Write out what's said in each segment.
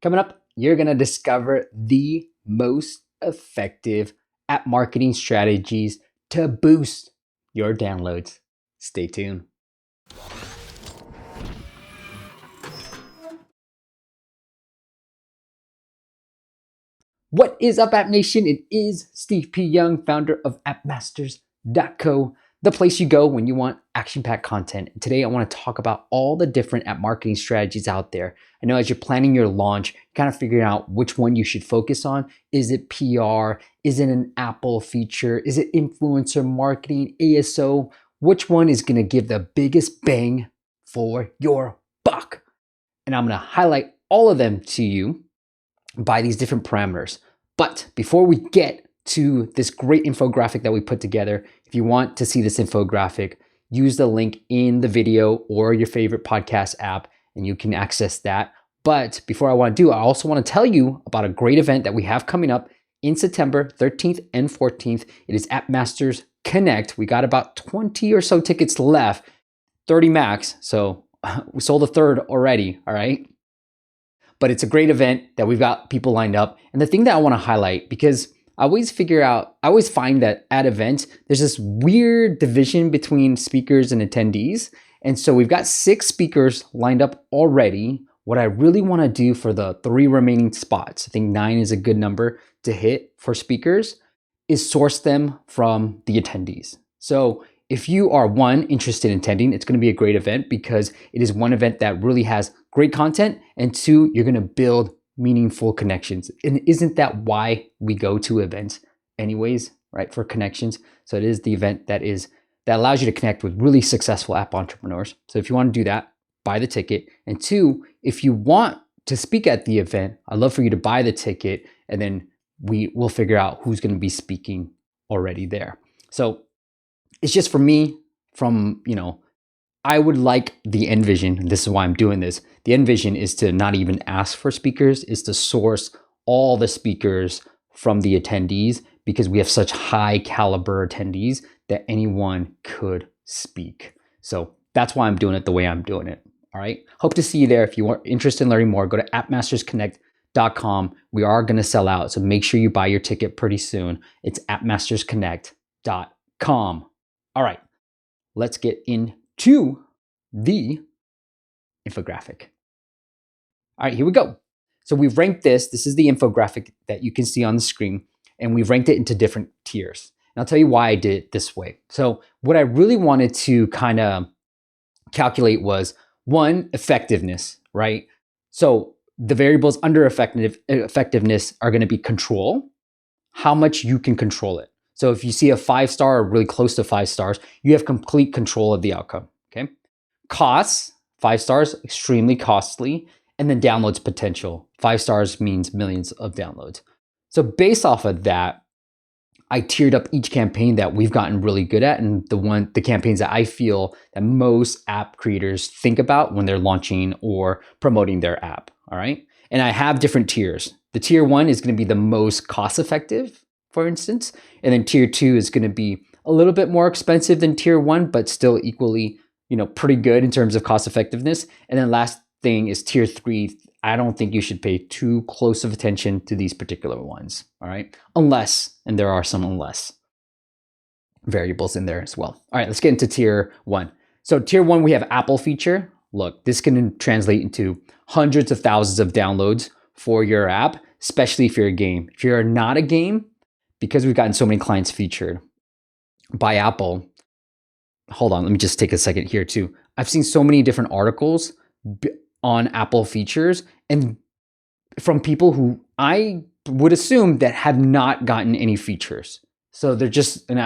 Coming up, you're going to discover the most effective app marketing strategies to boost your downloads. Stay tuned. What is up, App Nation? It is Steve P. Young, founder of appmasters.co, the place you go when you want action-packed content. And today I want to talk about all the different app marketing strategies out there. I know as you're planning your launch, you're kind of figuring out which one you should focus on. Is it PR? Is it an Apple feature? Is it influencer marketing, ASO? Which one is going to give the biggest bang for your buck? And I'm going to highlight all of them to you by these different parameters. But before we get to this great infographic that we put together, if you want to see this infographic, use the link in the video or your favorite podcast app and you can access that. But before I want to do, I also want to tell you about a great event that we have coming up in September 13th and 14th. It is App Masters Connect. We got about 20 or so tickets left, 30 max. So we sold a third already, all right? But it's a great event that we've got people lined up. And the thing that I want to highlight, because I always find that at events, there's this weird division between speakers and attendees. And so we've got 6 speakers lined up already. What I really want to do for the 3 remaining spots, I think 9 is a good number to hit for speakers, is source them from the attendees. So if you are interested in attending, it's going to be a great event because it is one event that really has great content, and 2, you're going to build meaningful connections. And isn't that why we go to events anyways, right? For connections. So it is the event that allows you to connect with really successful app entrepreneurs. So if you want to do that, buy the ticket. And 2, if you want to speak at the event, I'd love for you to buy the ticket, and then we will figure out who's going to be speaking already there. So it's just for me, I would like the end vision. This is why I'm doing this. The end vision is to not even ask for speakers, is to source all the speakers from the attendees, because we have such high caliber attendees that anyone could speak. So that's why I'm doing it the way I'm doing it. All right. Hope to see you there. If you are interested in learning more, go to appmastersconnect.com. We are going to sell out, so make sure you buy your ticket pretty soon. It's appmastersconnect.com. All right, let's get into the infographic. All right, here we go. So we've ranked this. This is the infographic that you can see on the screen, and we've ranked it into different tiers. And I'll tell you why I did it this way. So what I really wanted to kind of calculate was, 1, effectiveness, right? So the variables under effectiveness are going to be control, how much you can control it. So if you see a 5-star or really close to 5 stars, you have complete control of the outcome, okay? Costs, 5 stars, extremely costly. And then downloads potential. 5 stars means millions of downloads. So based off of that, I tiered up each campaign that we've gotten really good at, and the campaigns that I feel that most app creators think about when they're launching or promoting their app, all right? And I have different tiers. The tier 1 is going to be the most cost effective, for instance. And then tier 2 is going to be a little bit more expensive than tier 1, but still equally, pretty good in terms of cost effectiveness. And then last thing is tier 3. I don't think you should pay too close of attention to these particular ones, all right? Unless, and there are some unless variables in there as well. All right, let's get into tier 1. So tier 1, we have Apple feature. Look, this can translate into hundreds of thousands of downloads for your app, especially if you're a game. If you're not a game, because we've gotten so many clients featured by Apple, hold on, let me just take a second here too. I've seen so many different articles on Apple features, and from people who I would assume that have not gotten any features. So they're just, and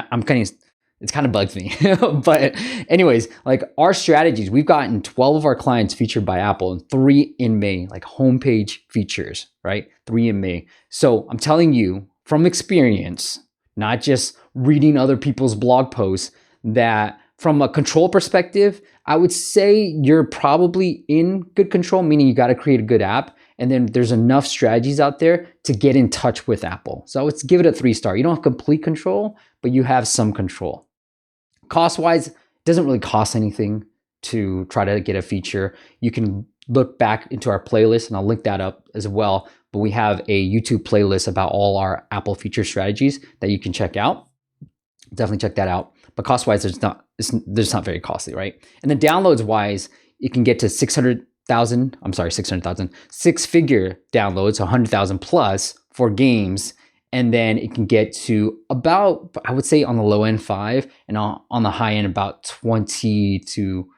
it's kind of bugs me. But anyways, like our strategies, we've gotten 12 of our clients featured by Apple and 3 in May, like homepage features, right? 3 in May. So I'm telling you from experience, not just reading other people's blog posts, that from a control perspective, I would say you're probably in good control, meaning you got to create a good app. And then there's enough strategies out there to get in touch with Apple. So let's give it a 3-star. You don't have complete control, but you have some control. Cost-wise, it doesn't really cost anything to try to get a feature. You can look back into our playlist, and I'll link that up as well. But we have a YouTube playlist about all our Apple feature strategies that you can check out. Definitely check that out. But cost-wise, it's not very costly, right? And then downloads-wise, it can get to 600,000, six-figure downloads, 100,000 plus for games. And then it can get to about, I would say on the low end, 5, and on the high end, about 20 to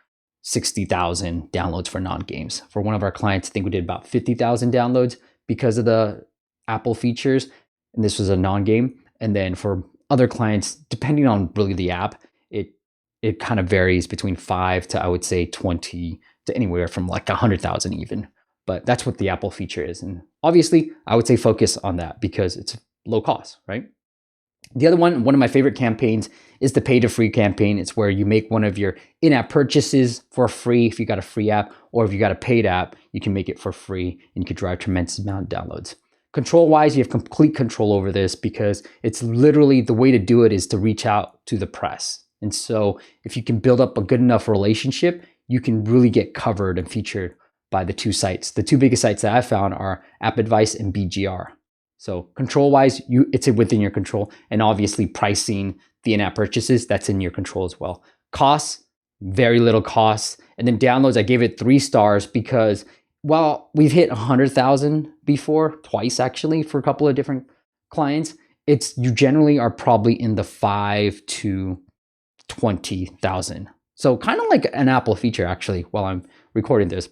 60,000 downloads for non-games. For one of our clients, I think we did about 50,000 downloads because of the Apple features, and this was a non-game. And then for other clients, depending on really the app, it kind of varies between 5 to, I would say, 20 to anywhere from like 100,000 even. But that's what the Apple feature is. And obviously, I would say focus on that because it's low cost, right? The other one of my favorite campaigns is the pay to free campaign. It's where you make one of your in-app purchases for free if you got a free app, or if you got a paid app, you can make it for free and you could drive tremendous amount of downloads. Control-wise, you have complete control over this because it's literally the way to do it is to reach out to the press. And so if you can build up a good enough relationship, you can really get covered and featured by the two sites. The two biggest sites that I found are App Advice and BGR. So control-wise, it's within your control. And obviously pricing the in-app purchases, that's in your control as well. Costs, very little costs. And then downloads, I gave it 3 stars because while we've hit 100,000 before, twice actually, for a couple of different clients, you generally are probably in the 5 to 20,000. So kind of like an Apple feature actually, while I'm recording this,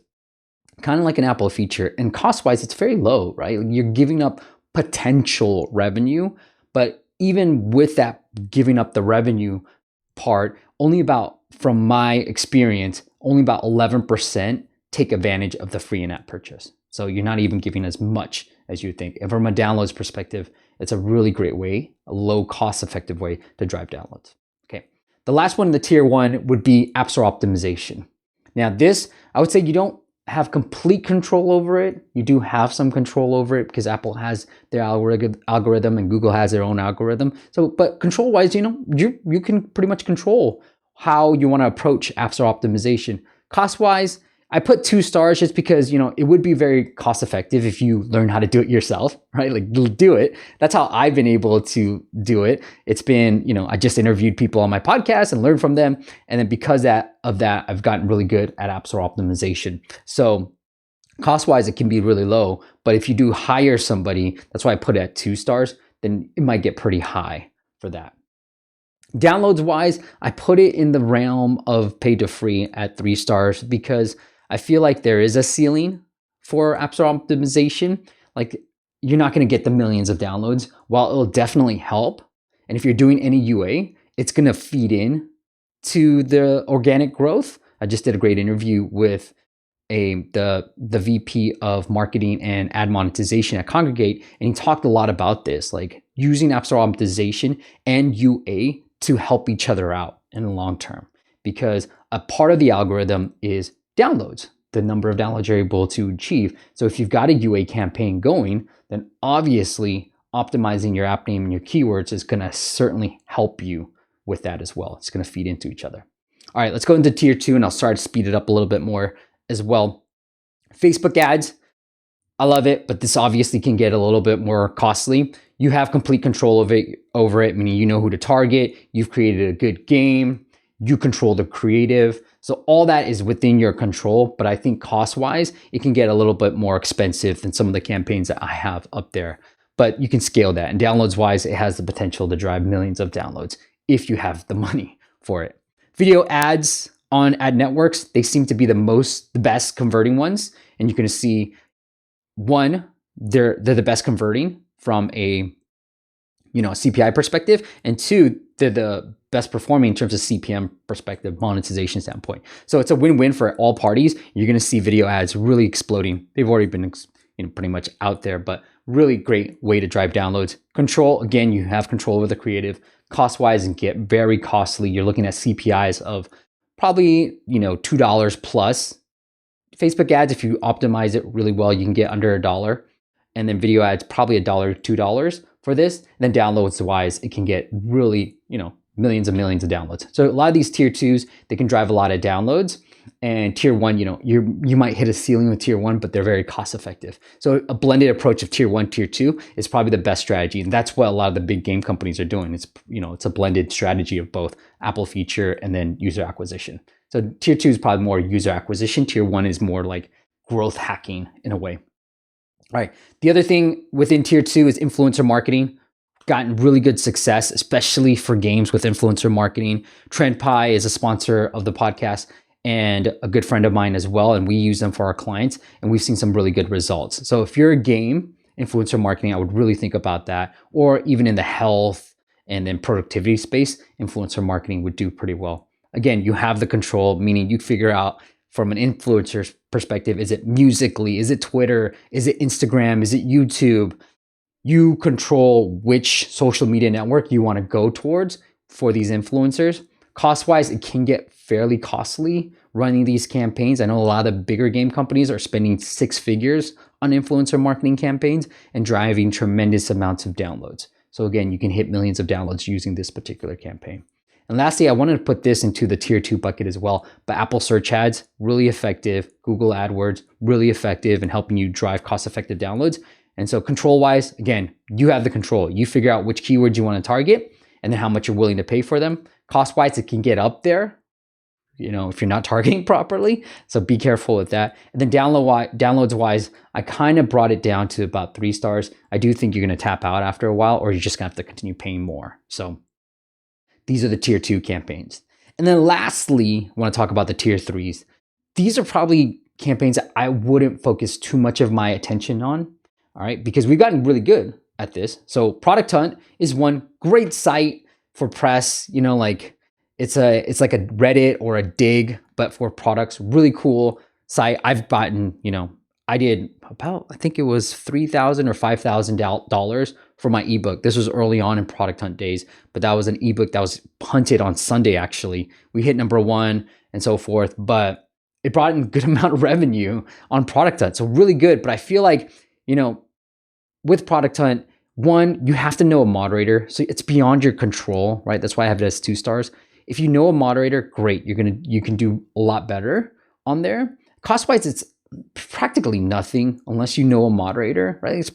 kind of like an Apple feature. And cost-wise, it's very low, right? You're giving up potential revenue, but even with that giving up the revenue part, from my experience, only about 11% take advantage of the free in-app purchase. So you're not even giving as much as you think. And from a downloads perspective, it's a really great way, a low cost effective way to drive downloads. Okay. The last one in the tier 1 would be App Store optimization. Now this, I would say you don't have complete control over it. You do have some control over it because Apple has their algorithm and Google has their own algorithm. So, but control wise, you can pretty much control how you want to approach App Store optimization. Cost wise, I put 2 stars just because, it would be very cost effective if you learn how to do it yourself, right? Like do it. That's how I've been able to do it. It's been, I just interviewed people on my podcast and learned from them. And then because of that, I've gotten really good at App Store optimization. So cost wise, it can be really low, but if you do hire somebody, that's why I put it at 2 stars, then it might get pretty high for that. Downloads wise, I put it in the realm of pay to free at 3 stars because I feel like there is a ceiling for App Store optimization. Like you're not going to get the millions of downloads. While it'll definitely help, and if you're doing any UA, it's going to feed in to the organic growth. I just did a great interview with the VP of marketing and ad monetization at Congregate, and he talked a lot about this, like using App Store optimization and UA to help each other out in the long term, because a part of the algorithm is downloads, the number of downloads you're able to achieve. So if you've got a UA campaign going, then obviously optimizing your app name and your keywords is going to certainly help you with that as well. It's going to feed into each other. All right, let's go into tier 2 and I'll start to speed it up a little bit more as well. Facebook ads, I love it, but this obviously can get a little bit more costly. You have complete control over it, meaning you know who to target. You've created a good game. You control the creative. So all that is within your control, but I think cost-wise, it can get a little bit more expensive than some of the campaigns that I have up there. But you can scale that. And downloads-wise, it has the potential to drive millions of downloads if you have the money for it. Video ads on ad networks, they seem to be the best converting ones. And you're going to see, one, they're the best converting from a CPI perspective, and 2, they're the best performing in terms of CPM perspective, monetization standpoint. So it's a win-win for all parties. You're going to see video ads really exploding. They've already been pretty much out there, but really great way to drive downloads. Control, again, you have control over the creative. Cost-wise, and get very costly. You're looking at CPIs of probably $2 plus. Facebook ads, if you optimize it really well, you can get under $1. And then video ads, probably $1, $2 for this. And then downloads wise, it can get really, millions and millions of downloads. So a lot of these tier 2s, they can drive a lot of downloads. And tier one, you might hit a ceiling with tier one, but they're very cost effective. So a blended approach of tier one, tier two is probably the best strategy. And that's what a lot of the big game companies are doing. It's a blended strategy of both Apple feature and then user acquisition. So tier two is probably more user acquisition. Tier one is more like growth hacking in a way. All right. The other thing within tier two is influencer marketing. Gotten really good success, especially for games with influencer marketing. TrendPie is a sponsor of the podcast and a good friend of mine as well. And we use them for our clients and we've seen some really good results. So if you're a game, influencer marketing, I would really think about that. Or even in the health and then productivity space, influencer marketing would do pretty well. Again, you have the control, meaning you figure out from an influencer's perspective, is it Musical.ly? Is it Twitter? Is it Instagram? Is it YouTube? You control which social media network you want to go towards for these influencers. Cost-wise, it can get fairly costly running these campaigns. I know a lot of the bigger game companies are spending six figures on influencer marketing campaigns and driving tremendous amounts of downloads. So again, you can hit millions of downloads using this particular campaign. And lastly, I wanted to put this into the tier two bucket as well, but Apple search ads, really effective. Google AdWords, really effective in helping you drive cost-effective downloads. And so control-wise, again, you have the control. You figure out which keywords you want to target and then how much you're willing to pay for them. Cost-wise, it can get up there, if you're not targeting properly. So be careful with that. And then downloads-wise, I kind of brought it down to about 3 stars. I do think you're going to tap out after a while, or you're just going to have to continue paying more. So these are the tier two campaigns. And then lastly, I want to talk about the tier threes. These are probably campaigns that I wouldn't focus too much of my attention on. All right, because we've gotten really good at this. So Product Hunt is one great site for press, it's like a Reddit or a Dig, but for products. Really cool site. I've gotten, I did about, I think it was $3,000 or $5,000 for my ebook. This was early on in Product Hunt days, but that was an ebook that was hunted on Sunday. Actually, we hit number 1 and so forth, but it brought in a good amount of revenue on Product Hunt. So really good. But I feel like, with Product Hunt, one, you have to know a moderator. So it's beyond your control, right? That's why I have it as 2 stars. If you know a moderator, great. You can do a lot better on there. Cost-wise, it's practically nothing unless you know a moderator, right?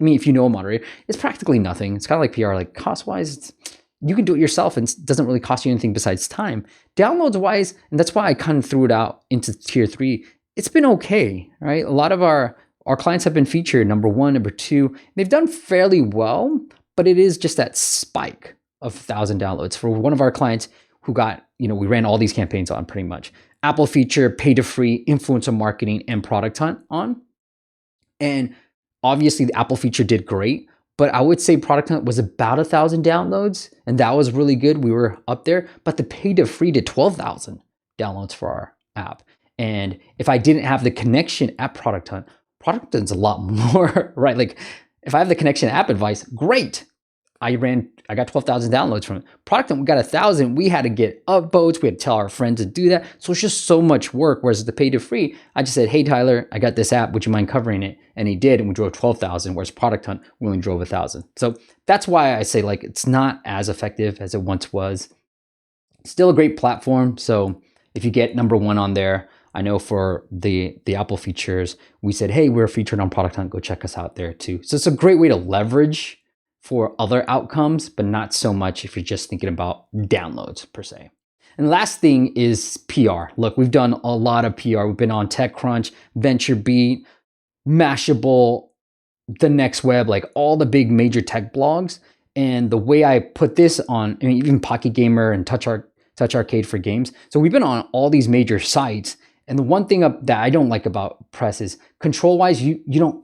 If you know a moderator, it's practically nothing. It's kind of like PR. Like cost-wise, you can do it yourself and it doesn't really cost you anything besides time. Downloads-wise, and that's why I kind of threw it out into tier 3. It's been okay, right? A lot of our clients have been featured number 1, number 2. They've done fairly well, but it is just that spike of 1,000 downloads for one of our clients who got, we ran all these campaigns on pretty much. Apple feature, pay to free, influencer marketing, and Product Hunt on. And obviously the Apple feature did great, but I would say Product Hunt was about 1,000 downloads, and that was really good. We were up there, but the pay to free did 12,000 downloads for our app. And if I didn't have the connection at Product Hunt Hunt's a lot more, right? Like if I have the connection to App Advice, great. I got 12,000 downloads from it. Product Hunt, we got 1,000. We had to get upvotes. We had to tell our friends to do that. So it's just so much work. Whereas the pay to free, I just said, hey, Tyler, I got this app. Would you mind covering it? And he did. And we drove 12,000. Whereas Product Hunt, we only drove 1,000. So that's why I say it's not as effective as it once was. Still a great platform. So if you get number 1 on there, I know for the Apple features, we said, hey, we're featured on Product Hunt. Go check us out there too. So it's a great way to leverage for other outcomes, but not so much if you're just thinking about downloads per se. And last thing is PR. Look, we've done a lot of PR. We've been on TechCrunch, VentureBeat, Mashable, The Next Web, like all the big major tech blogs. And the way I put this on, even Pocket Gamer and Touch Arcade for games. So we've been on all these major sites. And the one thing that I don't like about press is control-wise, you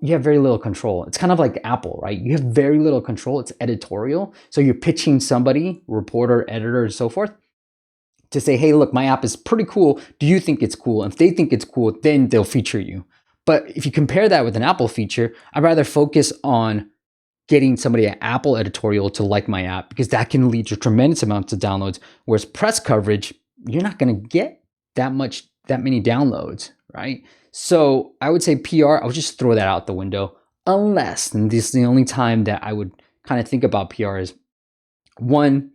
have very little control. It's kind of like Apple, right? You have very little control. It's editorial. So you're pitching somebody, reporter, editor, and so forth, to say, hey, look, my app is pretty cool. Do you think it's cool? And if they think it's cool, then they'll feature you. But if you compare that with an Apple feature, I'd rather focus on getting somebody at Apple editorial to like my app, because that can lead to tremendous amounts of downloads. Whereas press coverage, you're not going to get that many downloads, right? So I would say PR, I would just throw that out the window, unless, and this is the only time that I would kind of think about PR is, one,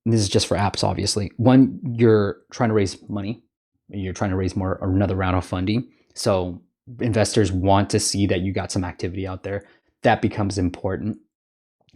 and this is just for apps, obviously. One, you're trying to raise money, you're trying to raise more or another round of funding. So investors want to see that you got some activity out there. That becomes important.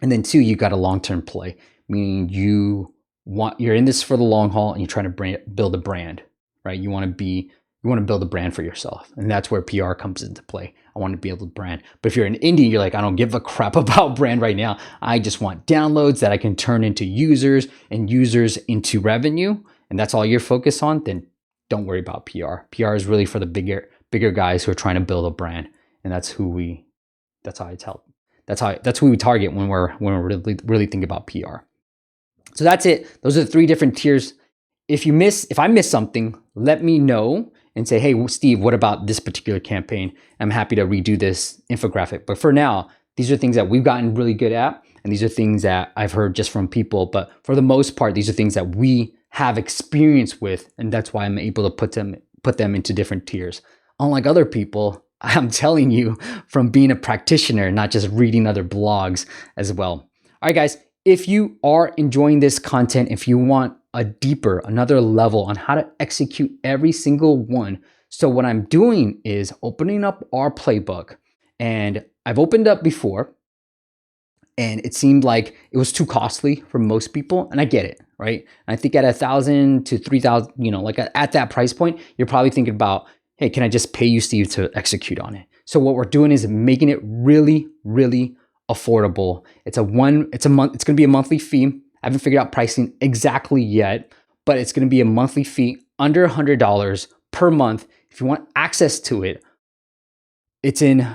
And then 2, you got a long-term play, meaning you're in this for the long haul and you're trying to build a brand, right? You want to build a brand for yourself. And that's where PR comes into play. I want to be able to brand. But if you're an indie, you're like, I don't give a crap about brand right now. I just want downloads that I can turn into users and users into revenue. And that's all you're focused on, then don't worry about PR. PR is really for the bigger guys who are trying to build a brand. And that's who we target when we're really thinking about PR. So that's it. Those are the 3 different tiers. If I miss something, let me know and say, hey, Steve, what about this particular campaign? I'm happy to redo this infographic. But for now, these are things that we've gotten really good at. And these are things that I've heard just from people. But for the most part, these are things that we have experience with. And that's why I'm able to put them into different tiers. Unlike other people, I'm telling you from being a practitioner, not just reading other blogs as well. All right, guys, if you are enjoying this content, if you want another level on how to execute every single one. So what I'm doing is opening up our playbook, and I've opened up before and it seemed like it was too costly for most people. And I get it, right? And I think at $1,000 to $3,000, like at that price point, you're probably thinking about, hey, can I just pay you, Steve, to execute on it? So what we're doing is making it really, really affordable. It's going to be a monthly fee. I haven't figured out pricing exactly yet, but it's going to be a monthly fee under $100 per month. If you want access to it, it's in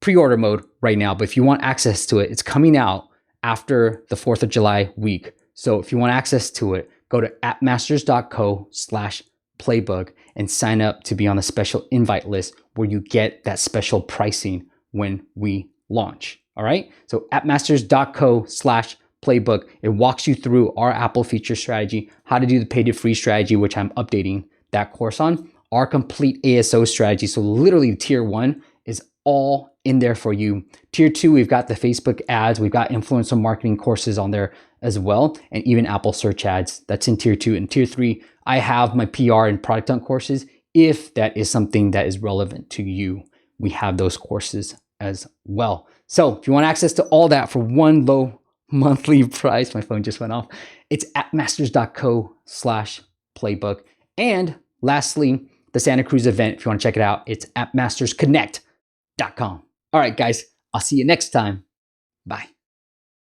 pre-order mode right now, but if you want access to it, it's coming out after the 4th of July week. So if you want access to it, go to appmasters.co/playbook and sign up to be on the special invite list where you get that special pricing when we launch. All right. So appmasters.co/playbook, it walks you through our Apple feature strategy, how to do the pay to free strategy, which I'm updating that course on, our complete ASO strategy. So literally tier 1 is all in there for you. Tier 2, we've got the Facebook ads, we've got influencer marketing courses on there as well, and even Apple search ads. That's in tier 2. And tier 3, I have my PR and product hunt courses. If that is something that is relevant to you, we have those courses as well. So if you want access to all that for one low monthly price, my phone just went off, it's appmasters.co/playbook. And lastly, the Santa Cruz event, if you want to check it out, it's appmastersconnect.com. All right, guys, I'll see you next time. Bye.